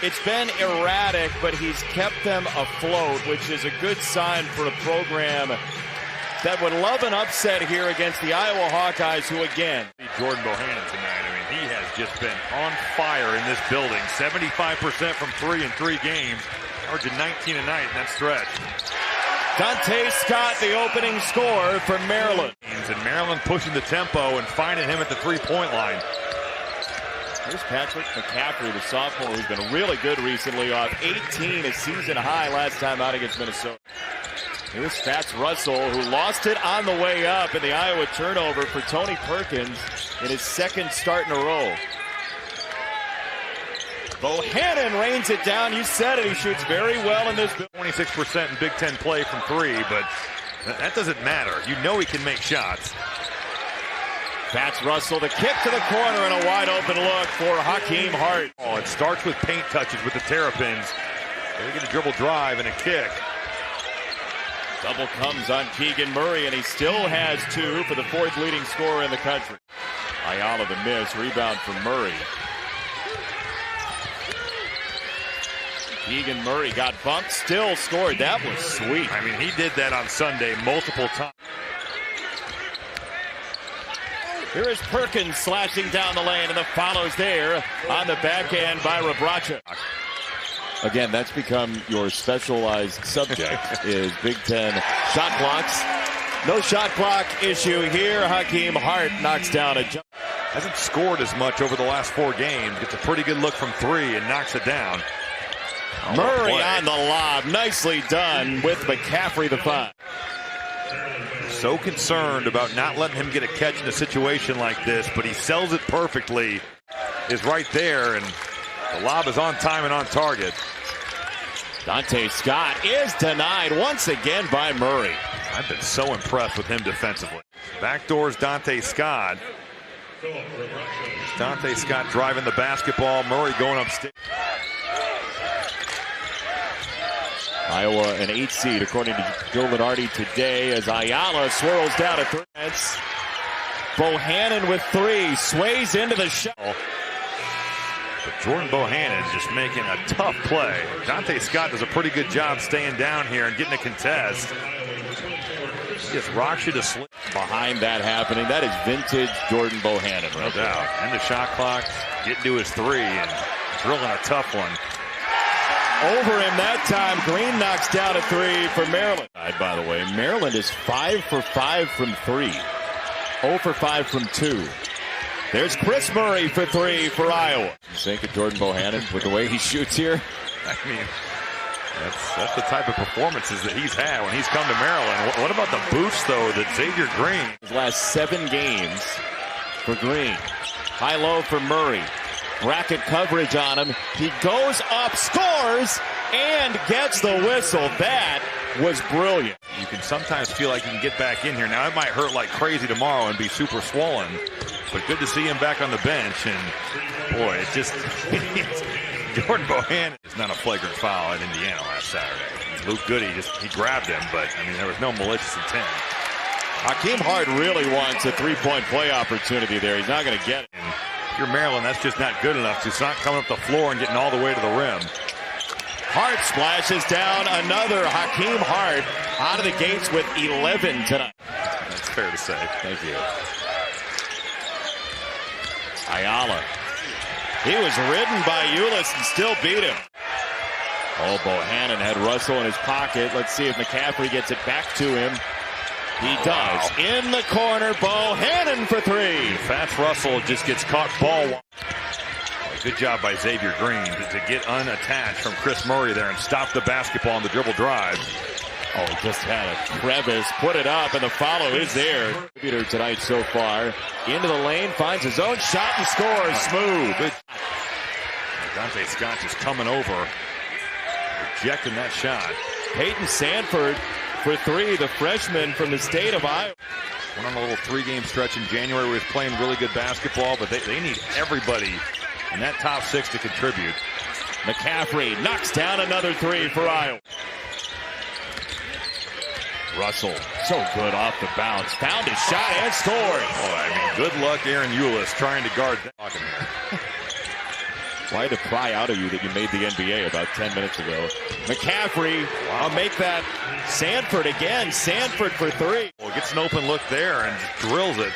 It's been erratic, but he's kept them afloat, which is a good sign for a program that would love an upset here against the Iowa Hawkeyes, who again... Jordan Bohannon tonight. I mean, he has just been on fire in this building. 75% from three in 3 games. Averaging 19 a night in that stretch. Dante Scott, the opening scorer for Maryland. And Maryland pushing the tempo and finding him at the 3-point line. Here's Patrick McCaffrey, the sophomore, who's been really good recently, off 18, a season high last time out against Minnesota. Here's Fats Russell, who lost it on the way up in the Iowa turnover for Tony Perkins in his 2nd start in a row. Bohannon rains it down. You said it. He shoots very well in this. 26% in Big Ten play from 3, but that doesn't matter. You know he can make shots. Fats Russell, the kick to the corner, and a wide open look for Hakeem Hart. Oh, it starts with paint touches with the Terrapins. They get a dribble drive and a kick. Double comes on Keegan Murray, and he still has 2 for the 4th leading scorer in the country. Ayala the miss, rebound from Murray. Keegan Murray got bumped, still scored. That was sweet. I mean, he did that on Sunday multiple times. Here is Perkins slashing down the lane, and the follow's there on the backhand by Rabracha. Again, that's become your specialized subject, is Big Ten shot clocks. No shot clock issue here. Hakeem Hart knocks down a jump. Hasn't scored as much over the last 4 games. Gets a pretty good look from 3 and knocks it down. Murray on the lob. Nicely done with McCaffrey the 5. So concerned about not letting him get a catch in a situation like this, but he sells it perfectly. Is right there, and the lob is on time and on target. Dante Scott is denied once again by Murray. I've been so impressed with him defensively. Backdoors Dante Scott. Dante Scott driving the basketball. Murray going upstairs. Iowa an 8 seed according to Joe Lunardi today as Ayala swirls down a 3. Bohannon with 3, sways into the shot. But Jordan Bohannon just making a tough play. Dante Scott does a pretty good job staying down here and getting a contest. Just rocks you to sleep. Behind that happening, that is vintage Jordan Bohannon. No doubt. And the shot clock, getting to his 3 and drilling a tough one. Over him that time. Green knocks down a 3 for Maryland. By the way, Maryland is 5 for 5 from 3. 0 for 5 from 2. There's Chris Murray for 3 for Iowa. You think of Jordan Bohannon with the way he shoots here? I mean, that's the type of performances that he's had when he's come to Maryland. What about the boots, though, that Xavier Green? His last 7 games for Green. High-low for Murray. Bracket coverage on him. He goes up, scores, and gets the whistle. That was brilliant. You can sometimes feel like you can get back in here. Now, it might hurt like crazy tomorrow and be super swollen, but good to see him back on the bench. And, boy, it just... Jordan Bohannon is not a flagrant foul at Indiana last Saturday. Luke Goody, he grabbed him, but, I mean, there was no malicious intent. Hakeem Hart really wants a 3-point play opportunity there. He's not going to get it. And if you're Maryland, that's just not good enough. It's not coming up the floor and getting all the way to the rim. Hart splashes down another. Hakeem Hart out of the gates with 11 tonight. That's fair to say. Thank you. Ayala. He was ridden by Ulis and still beat him. Oh, Bohannon had Russell in his pocket. Let's see if McCaffrey gets it back to him. He does. In the corner, Bohannon for 3. Fats Russell just gets caught ball. Good job by Xavier Green to get unattached from Chris Murray there and stop the basketball on the dribble drive. Oh, he just had a crevice, put it up, and the follow is there. Contributor tonight so far. Into the lane, finds his own shot and scores. Smooth. Good. Dante Scott just coming over, rejecting that shot. Peyton Sanford for 3, the freshman from the state of Iowa. Went on a little 3-game stretch in January where he was playing really good basketball, but they need everybody in that top 6 to contribute. McCaffrey knocks down another 3 for Iowa. Russell, so good off the bounce. Found his shot and scored. Oh, I mean, good luck, Aaron Ulis, trying to guard that. So I had to pry out of you that you made the NBA about 10 minutes ago. McCaffrey, I'll make that. Sanford again. Sanford for three. Well, gets an open look there and drills it.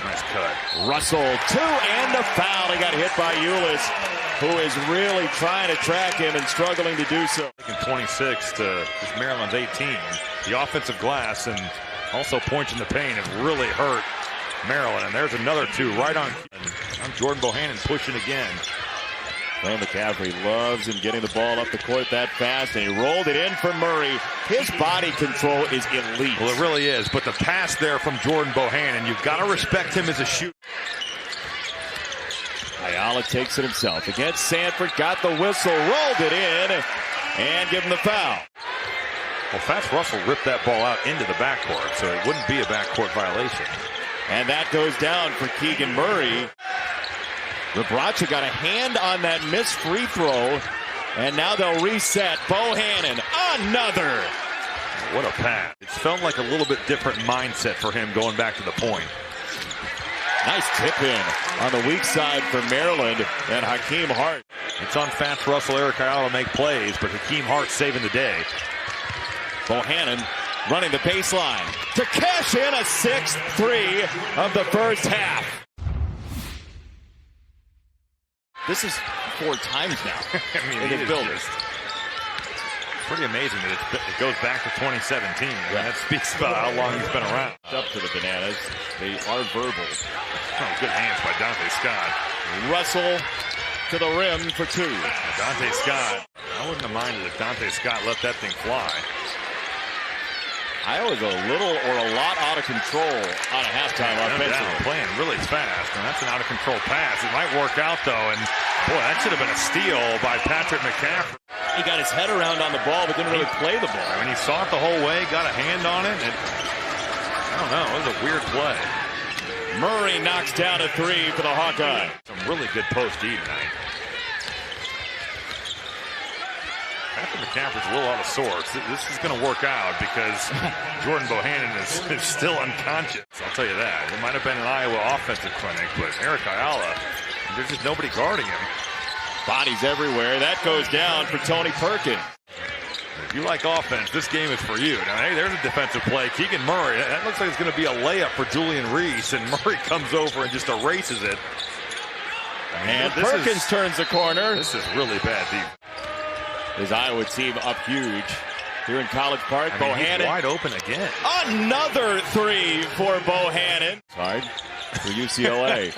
Nice cut. Russell, two and a foul. He got hit by Ulis, who is really trying to track him and struggling to do so. 26 to just Maryland's 18. The offensive glass and also points in the paint have really hurt Maryland. And there's another two right on. I'm Jordan Bohannon pushing again. Well, McCaffrey loves him getting the ball up the court that fast, and he rolled it in for Murray. His body control is elite. Well, it really is, but the pass there from Jordan Bohannon, you've got to respect him as a shooter. Ayala takes it himself against Sanford, got the whistle, rolled it in, and give him the foul. Well, Fats Russell ripped that ball out into the backcourt, so it wouldn't be a backcourt violation. And that goes down for Keegan Murray. Rebraca got a hand on that missed free throw, and now they'll reset. Bohannon, another. What a pass. It felt like a little bit different mindset for him going back to the point. Nice tip in on the weak side for Maryland and Hakeem Hart. It's on Fats Russell, Eric Ayala to make plays, but Hakeem Hart saving the day. Bohannon running the baseline to cash in a 6-3 of the first half. This is 4 times now. I mean, in the building. Pretty amazing that it goes back to 2017. Yeah. That speaks about how long he's been around. Up to the Bananas. They are verbal. Oh, good hands by Dante Scott. Russell to the rim for 2. Dante Scott. I wouldn't have minded if Dante Scott let that thing fly. Iowa's a little or a lot out of control on a halftime offensively. Playing really fast, and that's an out-of-control pass. It might work out, though, and boy, that should have been a steal by Patrick McCaffrey. He got his head around on the ball, but didn't really play the ball. I mean, he saw it the whole way, got a hand on it, and I don't know, it was a weird play. Murray knocks down a 3 for the Hawkeyes. Some really good post-D tonight. Patrick McCaffrey's a little out of sorts. This is going to work out because Jordan Bohannon is still unconscious. I'll tell you that. It might have been an Iowa offensive clinic, but Eric Ayala, there's just nobody guarding him. Bodies everywhere. That goes down for Tony Perkins. If you like offense, this game is for you. Now, hey, there's a defensive play. Keegan Murray, that looks like it's going to be a layup for Julian Reese, and Murray comes over and just erases it. I mean, and Perkins turns the corner. This is really bad defense. His Iowa team up huge here in College Park. Bohannon he's wide open again. Another 3 for Bohannon. Hard for UCLA.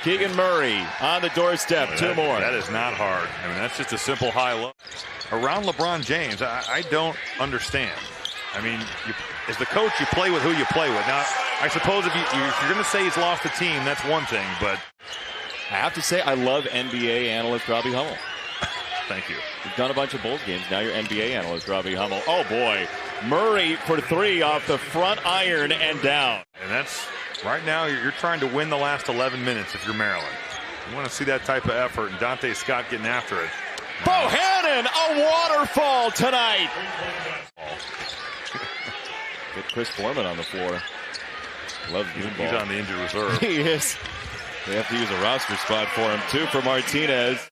Keegan Murray on the doorstep. 2 more. That is not hard. I mean, that's just a simple high-low. Around LeBron James, I don't understand. I mean, as the coach, you play with who you play with. Now, I suppose if you're going to say he's lost the team, that's one thing. But I have to say, I love NBA analyst Robbie Hummel. Thank you. You've done a bunch of Bulls games. Now you're NBA analyst, Robbie Hummel. Oh, boy. Murray for 3 off the front iron and down. And that's, right now, you're trying to win the last 11 minutes if you're Maryland. You want to see that type of effort, and Dante Scott getting after it. Bohannon, a waterfall tonight. Get Chris Foreman on the floor. Loves He's on the injured reserve. He is. They have to use a roster spot for him, too, for Martinez.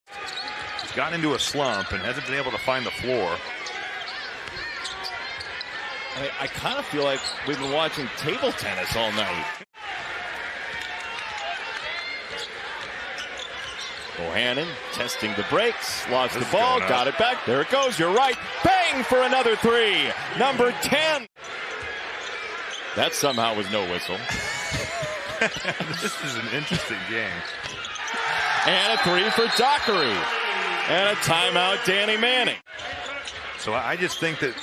Gotten into a slump and hasn't been able to find the floor. I kind of feel like we've been watching table tennis all night. Bohannon testing the brakes, lost the ball, got it back. There it goes. You're right. Bang for another 3. Number 10. That somehow was no whistle. This is an interesting game. And a 3 for Dockery. And a timeout, Danny Manning. So I just think that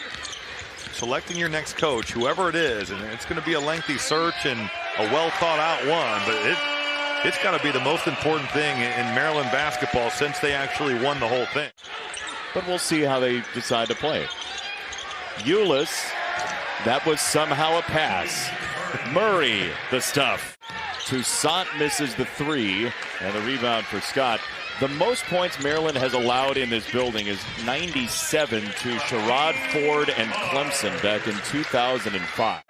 selecting your next coach, whoever it is, and it's going to be a lengthy search and a well-thought-out one, but it's got to be the most important thing in Maryland basketball since they actually won the whole thing. But we'll see how they decide to play it. Ulis, that was somehow a pass. Murray, the stuff. Toussaint misses the 3, and the rebound for Scott. The most points Maryland has allowed in this building is 97 to Sherrod Ford and Clemson back in 2005.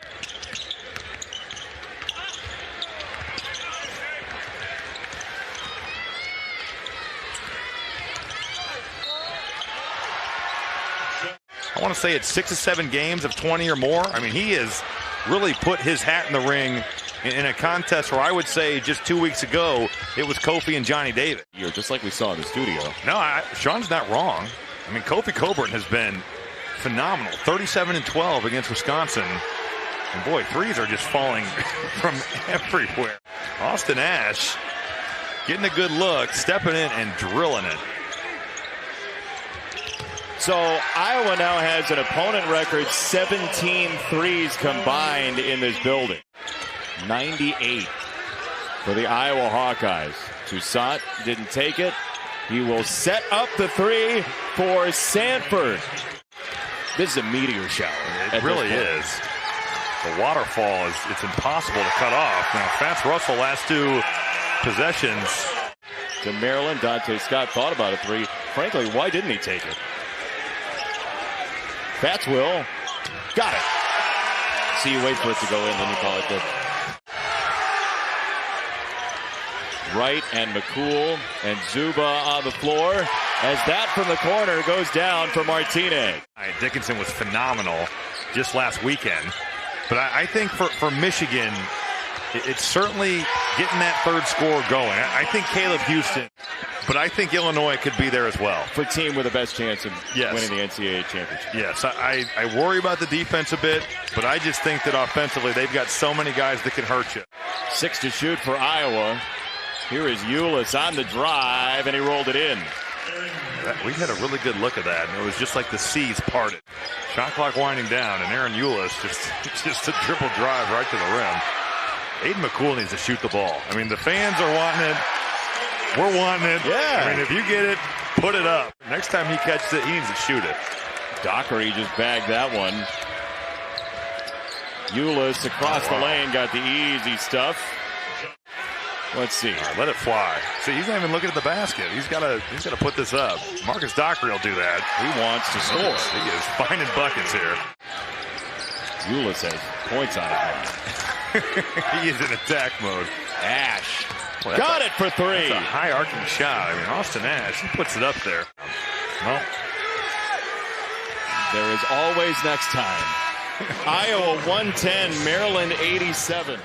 I want to say it's 6 or 7 games of 20 or more. I mean, he has really put his hat in the ring in a contest where I would say just 2 weeks ago it was Kofi and Johnny David. Just like we saw in the studio. No, Sean's not wrong. I mean, Kofi Coburn has been phenomenal. 37-12 against Wisconsin. And boy, threes are just falling from everywhere. Austin Ash getting a good look, stepping in and drilling it. So Iowa now has an opponent record 17 threes combined in this building. 98 for the Iowa Hawkeyes. Toussaint didn't take it. He will set up the three for Sanford. This is a meteor shower. It really is. The waterfall it's impossible to cut off. Now, Fats Russell last 2 possessions. To Maryland, Dante Scott thought about a three. Frankly, why didn't he take it? Fats will. Got it. See, you wait for it to go in, then you call it good. Wright and McCool and Zuba on the floor as that from the corner goes down for Martinez. Dickinson was phenomenal just last weekend. But I think for Michigan, it's certainly getting that third score going. I think Caleb Houston, but I think Illinois could be there as well. For a team with the best chance of winning the NCAA championship. Yes, I worry about the defense a bit, but I just think that offensively they've got so many guys that can hurt you. 6 to shoot for Iowa. Here is Ulis on the drive, and he rolled it in. We had a really good look at that, and it was just like the seas parted. Shot clock winding down, and Aaron Ulis just a triple drive right to the rim. Aiden McCool needs to shoot the ball. I mean, the fans are wanting it. We're wanting it. Yeah. I mean, if you get it, put it up. Next time he catches it, he needs to shoot it. Dockery just bagged that one. Ulis across the lane, got the easy stuff. Let's see. Right, let it fly. See, he's not even looking at the basket. He's got to put this up. Marcus Dockery will do that. He wants to score. He is finding buckets here. Ulis has points on it. He is in attack mode. Ash got it for 3. That's a high arcing shot. I mean, Austin Ash, he puts it up there. Well, there is always next time. Iowa 110, Maryland 87.